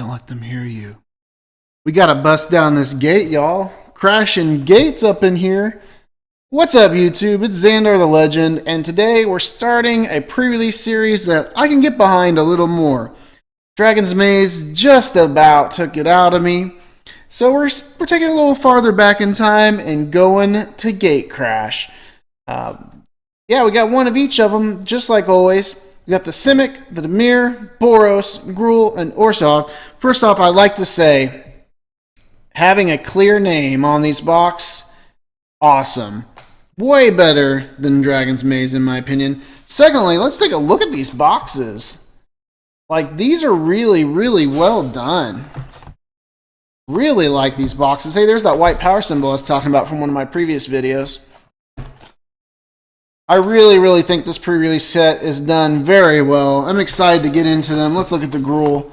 Don't let them hear you. We gotta bust down this gate, y'all. Crashing gates up in here. What's up, YouTube? It's Zandar the Legend, and today we're starting a pre-release series that I can get behind a little more. Dragon's Maze just about took it out of me, so we're taking it a little farther back in time and going to Gatecrash. Yeah, we got one of each of them, just like always. We got the Simic, the Dimir, Boros, Gruul, and Orzhov. First off, I'd like to say, having a clear name on these boxes, awesome. Way better than Dragon's Maze, in my opinion. Secondly, let's take a look at these boxes. Like, these are really, really well done. Really like these boxes. Hey, there's that white power symbol I was talking about from one of my previous videos. I really, really think this pre-release set is done very well. I'm excited to get into them. Let's look at the Gruul.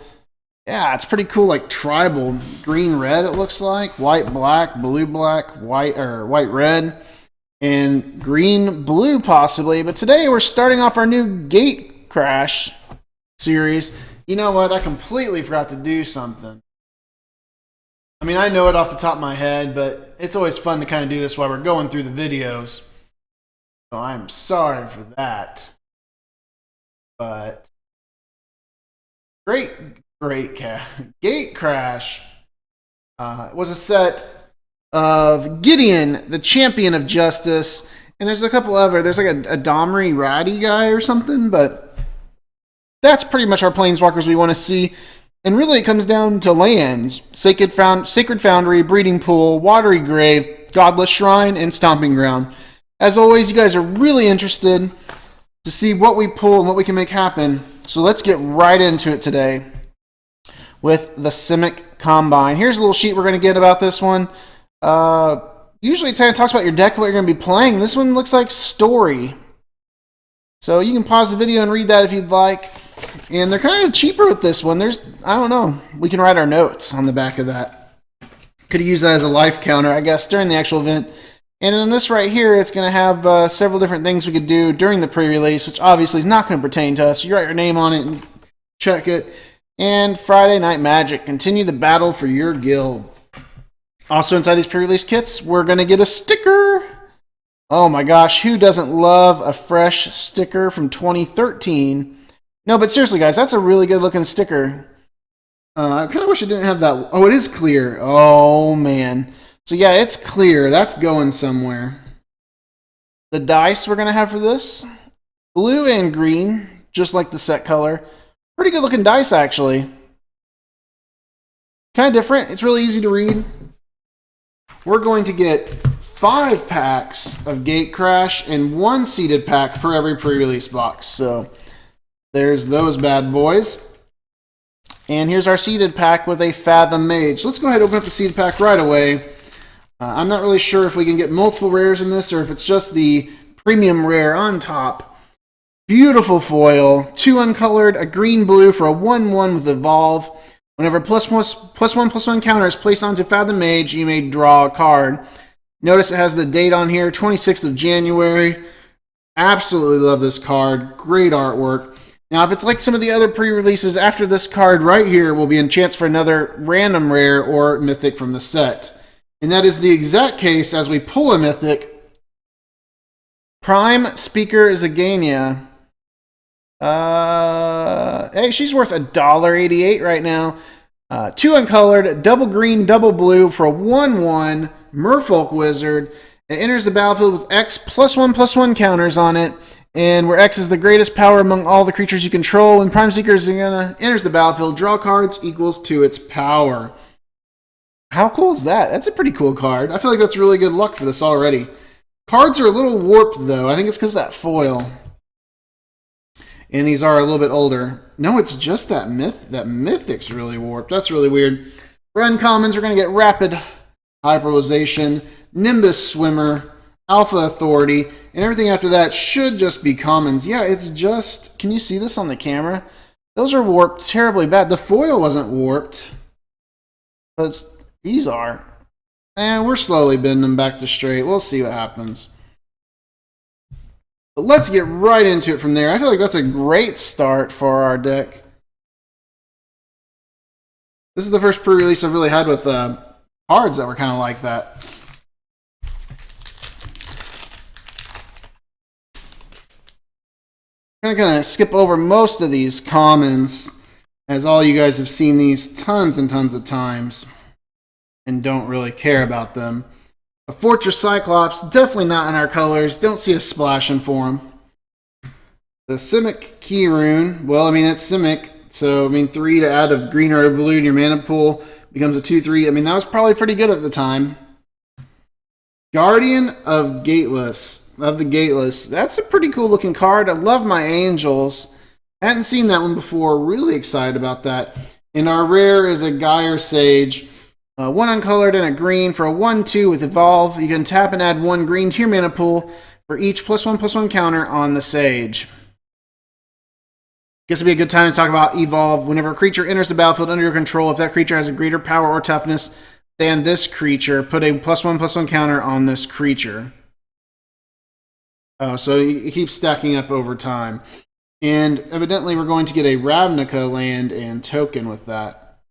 Yeah, it's pretty cool, like tribal. Green-red, it looks like. White-black, blue-black, white-red, and green-blue, possibly. But today, we're starting off our new Gatecrash series. You know what? I completely forgot to do something. I mean, I know it off the top of my head, but it's always fun to kind of do this while we're going through the videos. So I'm sorry for that. But great Gatecrash was a set of Gideon, the champion of justice, and there's a couple other. There's like a Domri Ratty guy or something, but that's pretty much our planeswalkers we want to see. And really, it comes down to lands: Sacred Foundry, Breeding Pool, Watery Grave, Godless Shrine, and Stomping Ground. As always, you guys are really interested to see what we pull and what we can make happen. So let's get right into it today with the Simic Combine. Here's a little sheet we're going to get about this one. Usually it kind of talks about your deck and what you're going to be playing. This one looks like story. So you can pause the video and read that if you'd like. And they're kind of cheaper with this one. I don't know. We can write our notes on the back of that. Could use that as a life counter, I guess, during the actual event. And in this right here, it's going to have several different things we could do during the pre-release, which obviously is not going to pertain to us. You write your name on it and check it. And Friday Night Magic. Continue the battle for your guild. Also inside these pre-release kits, we're going to get a sticker. Oh my gosh, who doesn't love a fresh sticker from 2013? No, but seriously, guys, that's a really good looking sticker. I kind of wish it didn't have that. Oh, it is clear. Oh, man. So yeah, it's clear. That's going somewhere. The dice we're going to have for this, blue and green, just like the set color. Pretty good looking dice, actually. Kind of different. It's really easy to read. We're going to get 5 packs of Gatecrash and 1 seeded pack for every pre-release box. So there's those bad boys. And here's our seeded pack with a Fathom Mage. Let's go ahead and open up the seeded pack right away. I'm not really sure if we can get multiple rares in this or if it's just the premium rare on top. Beautiful foil, 2 uncolored, a green-blue for a 1/1 with Evolve. Whenever +1/+1 counter is placed onto Fathom Mage, you may draw a card. Notice it has the date on here, 26th of January. Absolutely love this card. Great artwork. Now, if it's like some of the other pre-releases, after this card right here will be a chance for another random rare or mythic from the set. And that is the exact case as we pull a mythic. Prime Speaker Zagania. Hey, she's worth $1.88 right now. 2 uncolored, double green, double blue for a 1/1 Merfolk Wizard. It enters the battlefield with X +1/+1 counters on it. And where X is the greatest power among all the creatures you control, when Prime Speaker Zagania enters the battlefield, draw cards equals to its power. How cool is that? That's a pretty cool card. I feel like that's really good luck for this already. Cards are a little warped, though. I think it's because of that foil. And these are a little bit older. No, it's just that Mythic's really warped. That's really weird. For uncommons, we're going to get Rapid Hyperbolization, Nimbus Swimmer, Alpha Authority, and everything after that should just be commons. Yeah, it's just... Can you see this on the camera? Those are warped terribly bad. The foil wasn't warped. But these are. And we're slowly bending them back to straight. We'll see what happens. But let's get right into it from there. I feel like that's a great start for our deck. This is the first pre-release I've really had with cards that were kind of like that. I'm going to skip over most of these commons, as all you guys have seen these tons and tons of times and don't really care about them. A Fortress Cyclops, definitely not in our colors. Don't see us splashing for them. The Simic Key Rune, well, I mean, it's Simic, so, I mean, 3 to add a green or a blue in your mana pool becomes a 2/3. I mean, that was probably pretty good at the time. Guardian of the Gateless. That's a pretty cool looking card. I love my Angels. Hadn't seen that one before. Really excited about that. And our rare is a Gyre Sage. 1 uncolored and a green for a 1/2 with Evolve. You can tap and add 1 green to your mana pool for each +1/+1 counter on the Sage. Guess it'd be a good time to talk about Evolve. Whenever a creature enters the battlefield under your control, if that creature has a greater power or toughness than this creature, put a +1/+1 counter on this creature. Oh, so it keeps stacking up over time. And evidently we're going to get a Ravnica land and token with that.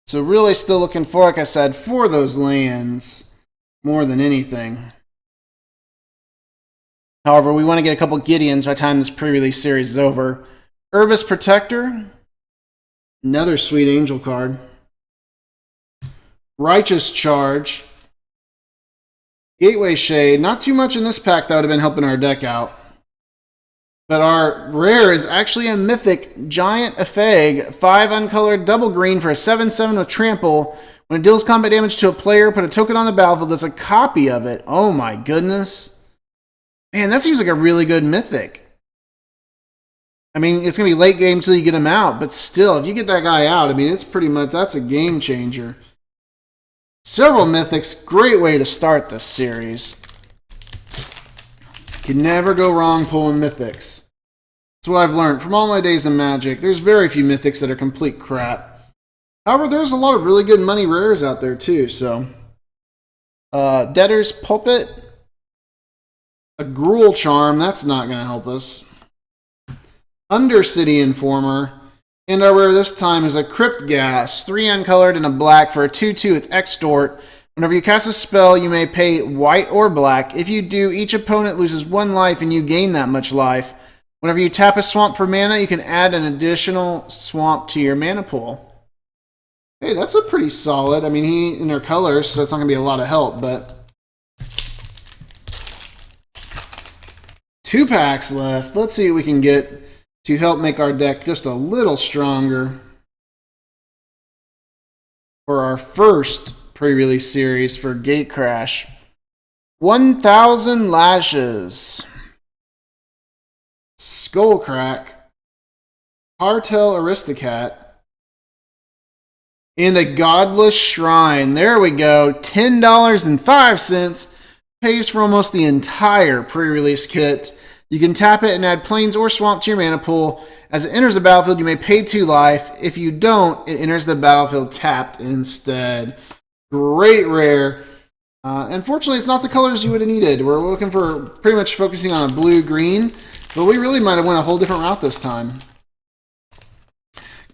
So really still looking for, like I said, for those lands more than anything. However, we want to get a couple Gideons by the time this pre-release series is over. Urbis Protector. Another sweet angel card. Righteous Charge. Gateway Shade. Not too much in this pack that would have been helping our deck out. But our rare is actually a Mythic Giant Epheg. 5 uncolored, double green for a 7/7 with Trample. When it deals combat damage to a player, put a token on the battlefield that's a copy of it. Oh my goodness. Man, that seems like a really good Mythic. I mean, it's going to be late game until you get him out, but still, if you get that guy out, I mean, it's pretty much, that's a game changer. Several Mythics, great way to start this series. Can never go wrong pulling Mythics. That's what I've learned from all my days in Magic. There's very few Mythics that are complete crap. However, there's a lot of really good money rares out there too, so. Debtor's Pulpit. A Gruul Charm, that's not going to help us. Undercity Informer. And our rare this time is a Crypt Gas. 3 uncolored and a black for a 2/2 with Extort. Whenever you cast a spell, you may pay white or black. If you do, each opponent loses 1 life and you gain that much life. Whenever you tap a swamp for mana, you can add an additional swamp to your mana pool. Hey, that's a pretty solid. I mean, he in their colors, so it's not going to be a lot of help, but 2 packs left. Let's see what we can get to help make our deck just a little stronger for our first pre-release series for Gatecrash. 1,000 Lashes. Skullcrack. Cartel Aristocat. And a Godless Shrine. There we go. $10.05 pays for almost the entire pre-release kit. You can tap it and add plains or swamp to your mana pool. As it enters the battlefield, you may pay 2 life. If you don't, it enters the battlefield tapped instead. Great rare. Unfortunately, it's not the colors you would have needed. We're looking for pretty much focusing on a blue-green, but we really might have went a whole different route this time.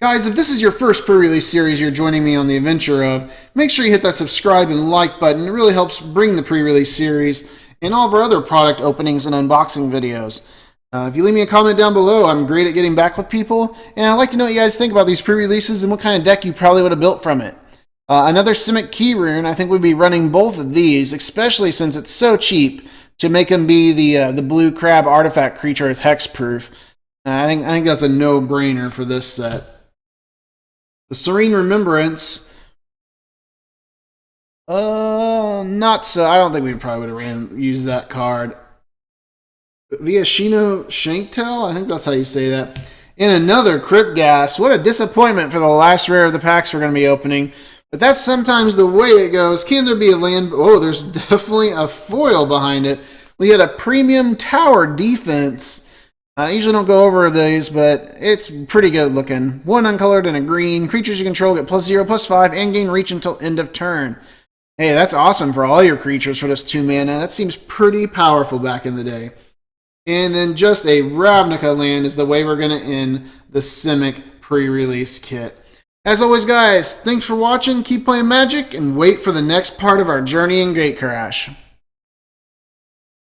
Guys, if this is your first pre-release series you're joining me on the adventure of, make sure you hit that subscribe and like button. It really helps bring the pre-release series and all of our other product openings and unboxing videos. If you leave me a comment down below, I'm great at getting back with people, and I'd like to know what you guys think about these pre-releases and what kind of deck you probably would have built from it. Another Simic Key Rune, I think we'd be running both of these, especially since it's so cheap to make him be the blue crab artifact creature with hexproof. I think that's a no-brainer for this set. The Serene Remembrance. Not so. I don't think we probably would have used that card. Viashino Shanktail? I think that's how you say that. And another Crypt Gas. What a disappointment for the last rare of the packs we're going to be opening. But that's sometimes the way it goes. Can there be a land? Oh, there's definitely a foil behind it. We had a premium tower defense. I usually don't go over these, but it's pretty good looking. 1 uncolored and a green. Creatures you control get +0/+5 and gain reach until end of turn. Hey, that's awesome for all your creatures for this 2 mana. That seems pretty powerful back in the day. And then just a Ravnica land is the way we're going to end the Simic pre-release kit. As always, guys, thanks for watching. Keep playing Magic and wait for the next part of our journey in Gatecrash.